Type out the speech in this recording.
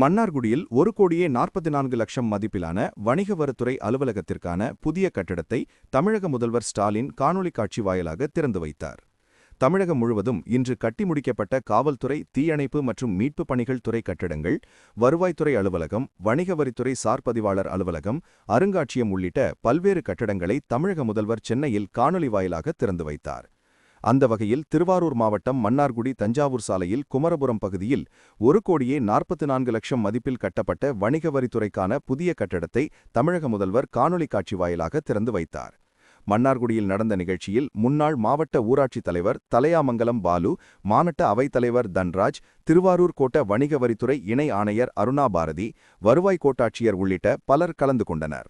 மன்னார்குடியில் 1,44,00,000 மதிப்பிலான வணிக வரித்துறை அலுவலகத்திற்கான புதிய கட்டடத்தை தமிழக முதல்வர் ஸ்டாலின் காணொலி காட்சி வாயிலாக திறந்து வைத்தார். தமிழகம் முழுவதும் இன்று கட்டி முடிக்கப்பட்ட காவல்துறை, தீயணைப்பு மற்றும் மீட்பு பணிகள் துறை கட்டடங்கள், வருவாய்த்துறை அலுவலகம், வணிக வரித்துறை சார் பதிவாளர் அலுவலகம், அருங்காட்சியம் உள்ளிட்ட பல்வேறு கட்டடங்களை தமிழக முதல்வர் சென்னையில் காணொலி வாயிலாக திறந்து வைத்தார். அந்த வகையில் திருவாரூர் மாவட்டம் மன்னார்குடி தஞ்சாவூர் சாலையில் குமரபுரம் பகுதியில் 1,44,00,000 மதிப்பில் கட்டப்பட்ட வணிக வரித்துறைக்கான புதிய கட்டடத்தை தமிழக முதல்வர் காணொலி காட்சி வாயிலாக திறந்து வைத்தார். மன்னார்குடியில் நடந்த நிகழ்ச்சியில் முன்னாள் மாவட்ட ஊராட்சித் தலைவர் தலையாமங்கலம் பாலு, மாவட்ட அவைத்தலைவர் தன்ராஜ், திருவாரூர் கோட்ட வணிக வரித்துறை இணை ஆணையர் அருணா பாரதி, வருவாய் கோட்டாட்சியர் உள்ளிட்ட பலர் கலந்து கொண்டனர்.